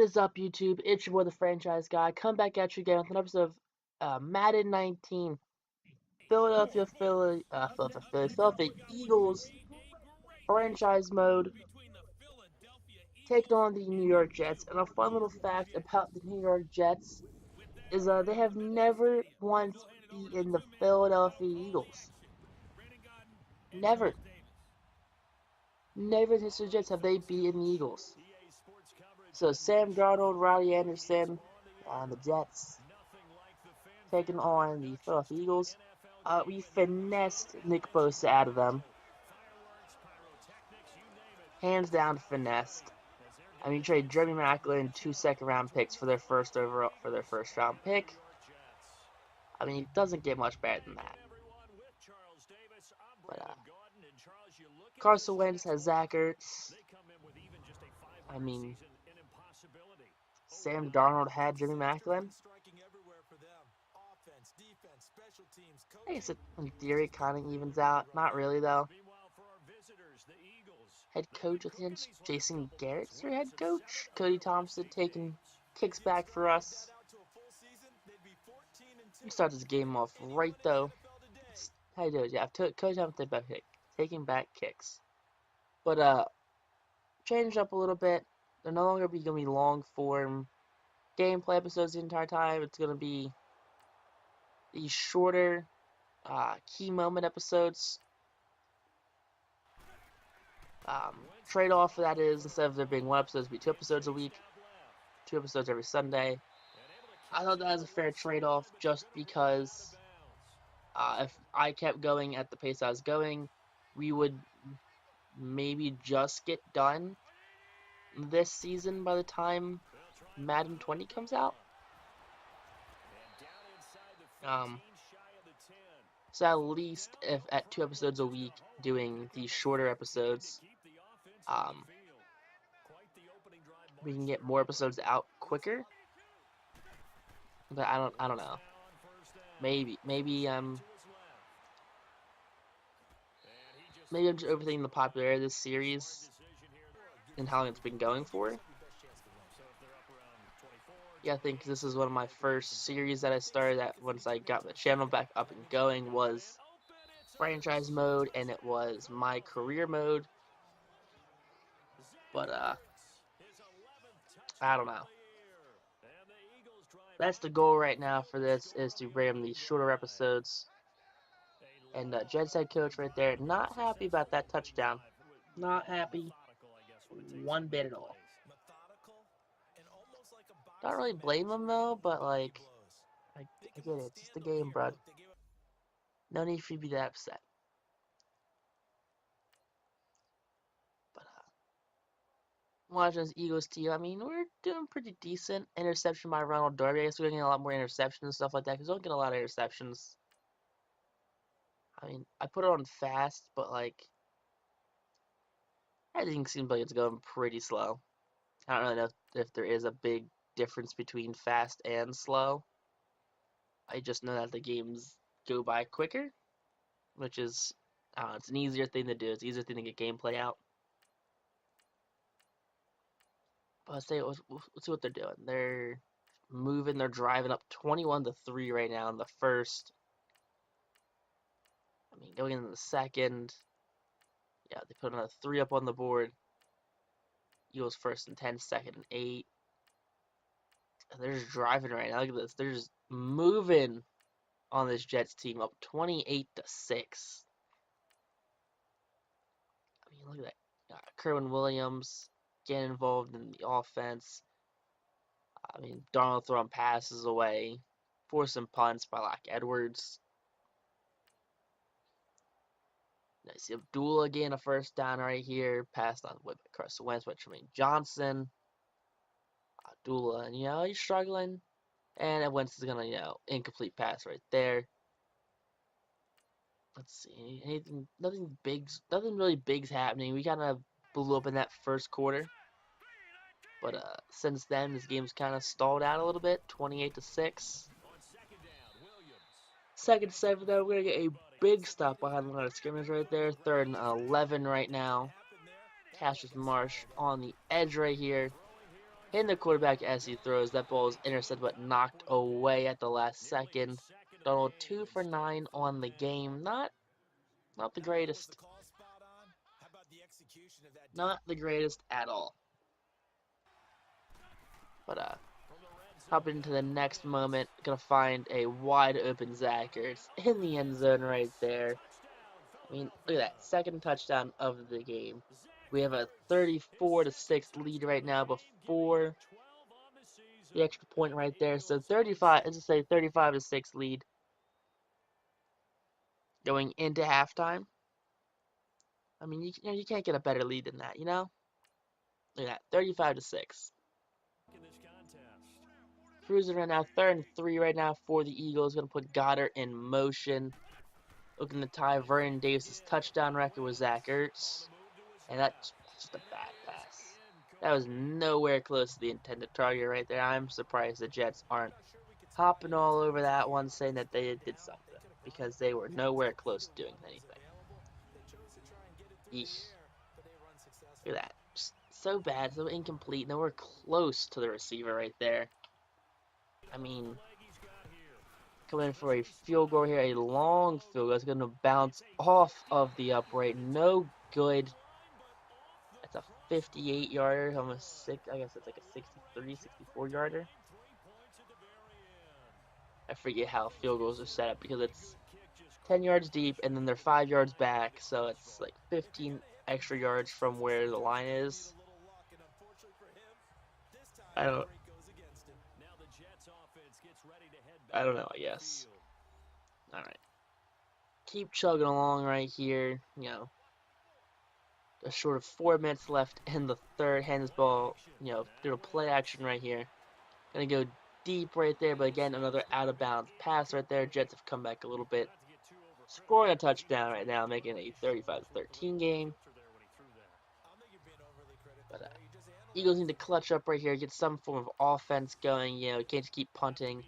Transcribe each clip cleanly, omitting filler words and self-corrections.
is up, YouTube? It's your boy, the Franchise Guy. Come back at you again with an episode of Madden 19. Philadelphia Eagles franchise mode taking on the New York Jets. And a fun little fact about the New York Jets is they have never once beaten the Philadelphia Eagles. Never. Never in the history of the Jets have they beaten the Eagles. So Sam Darnold, Roddy Anderson, and the Jets taking on the Philadelphia Eagles. We finessed Nick Bosa out of them. Hands down finessed. I mean, trade Jeremy Maclin and 2 second-round picks for their first round pick. I mean, it doesn't get much better than that. But Carson Wentz has Zach Ertz. I mean, Sam Darnold had Jeremy Maclin. I guess it, in theory, kind of evens out. Not really, though. Head coach against Jason Garrett's their head coach. Cody Thompson taking kicks back for us. We start this game off right, though. How you doing? Yeah, Cody Thompson taking back kicks. But, changed up a little bit. They're no longer going to be long-form gameplay episodes the entire time. It's going to be these shorter key moment episodes. Trade-off for that is, instead of there being one episode, it'll be 2 episodes a week, 2 episodes every Sunday. I thought that was a fair trade-off just because if I kept going at the pace I was going, we would maybe just get done this season by the time Madden 20 comes out. So at least if at 2 episodes a week, doing these shorter episodes, we can get more episodes out quicker. But I don't know. Maybe I'm just overthinking the popularity of this series and how long it's been going for. Yeah, I think this is one of my first series that I started that once I got the channel back up and going was franchise mode, and it was my career mode. But I don't know. That's the goal right now for this, is to bring these shorter episodes. And Jets head coach right there, not happy about that touchdown. Not happy one bit at all. Don't really blame him though, but like, I get it. It's just the game, bro. No need for you to be that upset. But watching this Eagles team, I mean, we're doing pretty decent. Interception by Ronald Darby. I guess we're getting a lot more interceptions and stuff like that, because we don't get a lot of interceptions. I mean, I put it on fast, but like, everything seems like it's going pretty slow. I don't really know if there is a big difference between fast and slow. I just know that the games go by quicker, which is, it's an easier thing to do. It's an easier thing to get gameplay out. But let's see what they're doing. They're moving. They're driving up 21-3 right now in the first. I mean, going into the second. Yeah, they put another 3 up on the board. Eagles first and 10, second and 8. And they're just driving right now. Look at this. They're just moving on this Jets team up 28-6. I mean, look at that. Kerwin Williams getting involved in the offense. I mean, Darnold throwing passes away, forcing punts by like Edwards. I see Abdullah getting a first down right here. Passed on with Carson Wentz by Tremaine Johnson. Abdullah, and he's struggling. And Wentz is gonna, incomplete pass right there. Let's see. Nothing really big's happening. We kind of blew up in that first quarter. But since then, this game's kind of stalled out a little bit. 28-6. Second 7, though, we're gonna get a big stop behind the line of scrimmage right there. 3rd and 11 right now. Cassius Marsh on the edge right here. hitting the quarterback as he throws. That ball is intercepted but knocked away at the last second. Darnold 2 for 9 on the game. Not the greatest. Not the greatest at all. But hop into the next moment. Gonna find a wide open Zach Ertz in the end zone right there. I mean, look at that. Second touchdown of the game. We have a 34-6 lead right now before the extra point right there. So 35, let's just say 35-6 lead going into halftime. I mean, you can't get a better lead than that, you know? Look at that, 35-6. Cruising right now, 3rd and 3 right now for the Eagles. Gonna put Goddard in motion. Looking to tie Vernon Davis' touchdown record with Zach Ertz. And that's just a bad pass. That was nowhere close to the intended target right there. I'm surprised the Jets aren't hopping all over that one, saying that they did something, because they were nowhere close to doing anything. Yeesh. Look at that. Just so bad, so incomplete. Nowhere close to the receiver right there. I mean, coming in for a field goal here, a long field goal. It's going to bounce off of the upright. No good. That's a 58-yarder, almost 6. I guess it's like a 63, 64-yarder. I forget how field goals are set up, because it's 10 yards deep and then they're 5 yards back, so it's like 15 extra yards from where the line is. I don't know, I guess. Alright. Keep chugging along right here. You know, a short of 4 minutes left in the third. Hand this ball, you know, do a play action right here. Gonna go deep right there, but again, another out of bounds pass right there. Jets have come back a little bit. Scoring a touchdown right now, making a 35-13 game. But Eagles need to clutch up right here, get some form of offense going. You know, you can't just keep punting.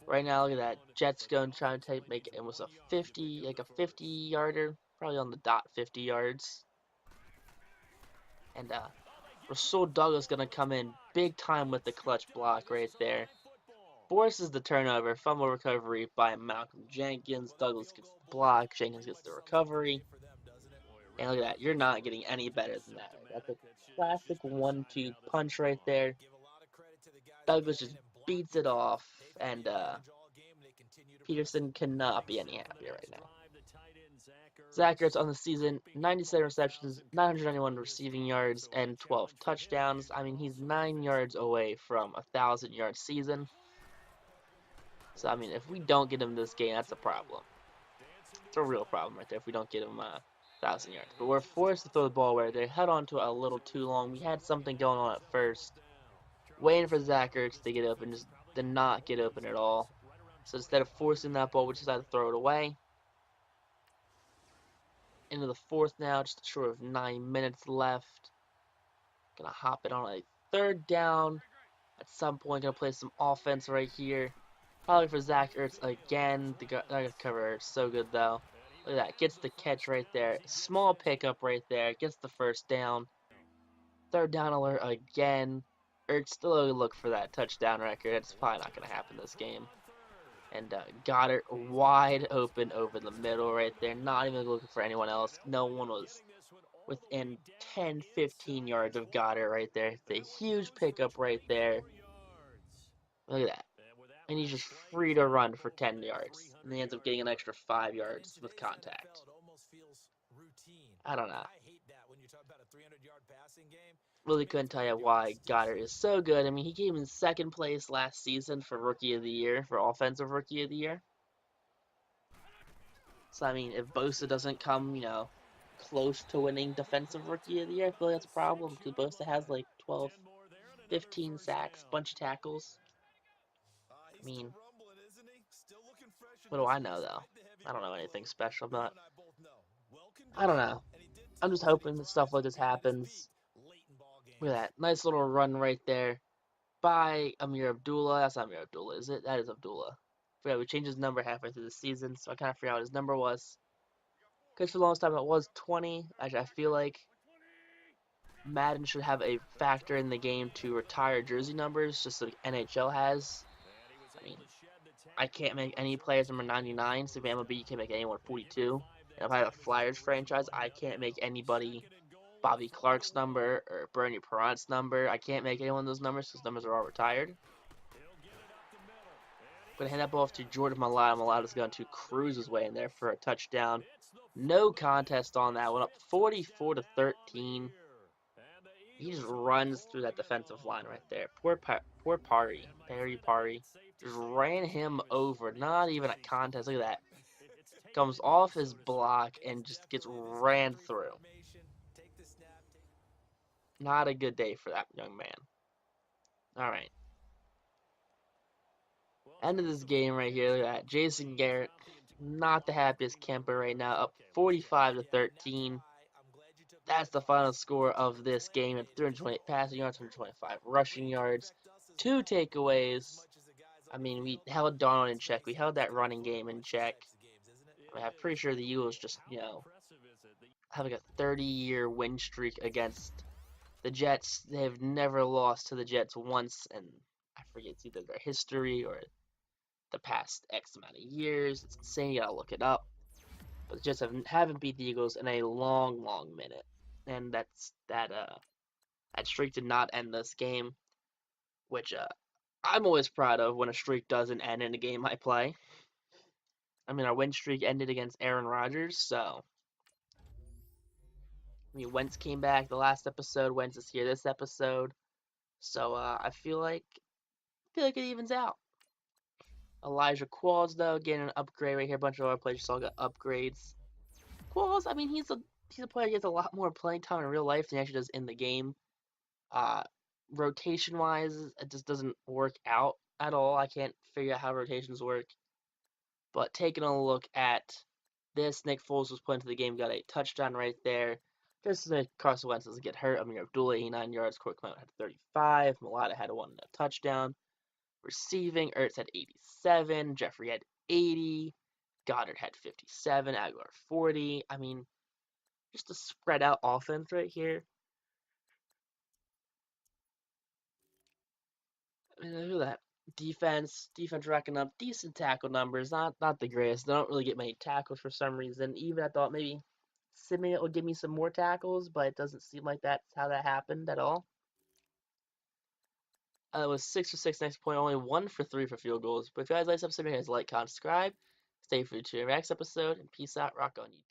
Right now, look at that. Jets going trying to make it was a 50-yarder, probably on the dot 50 yards. And Rasul Douglas gonna come in big time with the clutch block right there. Forces the turnover, fumble recovery by Malcolm Jenkins. Douglas gets the block, Jenkins gets the recovery. And look at that, you're not getting any better than that. That's a classic 1-2 punch right there. Douglas just beats it off, and Peterson cannot be any happier right now. Zach Ertz on the season, 97 receptions, 991 receiving yards, and 12 touchdowns. I mean, he's 9 yards away from a 1,000-yard season. So, I mean, if we don't get him this game, that's a problem. It's a real problem right there if we don't get him 1,000 yards. But we're forced to throw the ball where they held on to it a little too long. We had something going on at first, waiting for Zach Ertz to get open, just did not get open at all. So instead of forcing that ball, we decided to throw it away. Into the fourth now, just short of 9 minutes left. Gonna hop it on a 3rd down. At some point, gonna play some offense right here. Probably for Zach Ertz again. The cover is so good though. Look at that, gets the catch right there. Small pickup right there, gets the 1st down. 3rd down alert again. Ertz still look for that touchdown record. It's probably not gonna happen this game. And Goddard wide open over the middle right there. Not even looking for anyone else. No one was within 10-15 yards of Goddard right there. It's a huge pickup right there. Look at that. And he's just free to run for 10 yards. And he ends up getting an extra 5 yards with contact. I don't know. Really couldn't tell you why Goddard is so good. I mean, he came in 2nd place last season for Rookie of the Year, for Offensive Rookie of the Year. So, I mean, if Bosa doesn't come, you know, close to winning Defensive Rookie of the Year, I feel like that's a problem, because Bosa has like 12, 15 sacks, bunch of tackles. I mean, what do I know, though? I don't know anything special, but I don't know. I'm just hoping that stuff like this happens. Look at that. Nice little run right there by Amir Abdullah. That's not Amir Abdullah, is it? That is Abdullah. I forgot we changed his number halfway through the season, so I kind of forgot what his number was. Because for the longest time it was 20. Actually, I feel like Madden should have a factor in the game to retire jersey numbers, just like NHL has. I mean, I can't make any players number 99, so if MLB you can't make anyone 42. And if I have a Flyers franchise, I can't make anybody Bobby Clark's number or Bernie Perrant's number. I can't make anyone of those numbers because numbers are all retired. Going to hand that ball off to Jordan Mailata. Mailata's going to cruise his way in there for a touchdown. No contest on that one. Up 44-13. He just runs through that defensive line right there. Poor Perry Party, just ran him over. Not even a contest. Look at that. Comes off his block and just gets ran through. Not a good day for that young man. All right. End of this game right here. Look at that. Jason Garrett, not the happiest camper right now. Up 45-13. That's the final score of this game at 328 passing yards, 125 rushing yards, 2 takeaways. I mean, we held Darnold in check. We held that running game in check. I mean, I'm pretty sure the Eagles just, have like a 30-year win streak against the Jets. They've never lost to the Jets once, and I forget it's either their history or the past X amount of years. It's insane. You gotta look it up. But the Jets haven't beat the Eagles in a long, long minute, and that streak did not end this game, which I'm always proud of when a streak doesn't end in a game I play. I mean, our win streak ended against Aaron Rodgers, so I mean, Wentz came back the last episode. Wentz is here this episode, so I feel like it evens out. Elijah Qualls though getting an upgrade right here. A bunch of other players just all got upgrades. Qualls, I mean, he's a player who gets a lot more playing time in real life than he actually does in the game. Uh, rotation wise, it just doesn't work out at all. I can't figure out how rotations work. But taking a look at this, Nick Foles was put into the game, got a touchdown right there. Just so Carson Wentz doesn't get hurt. I mean, Abdullah 89 yards, Corey Clement had 35, Mailata had one and a touchdown. Receiving, Ertz had 87, Jeffrey had 80, Goddard had 57, Aguilar 40. I mean, just a spread out offense right here. I mean, look at that. Defense racking up decent tackle numbers, not the greatest. They don't really get many tackles for some reason. Even I thought maybe Simeon would give me some more tackles, but it doesn't seem like that's how that happened at all. It was 6 for 6 next point, only 1 for 3 for field goals. But if you guys like this episode, make sure you guys like, comment, subscribe. Stay for the next episode, and peace out. Rock on, you.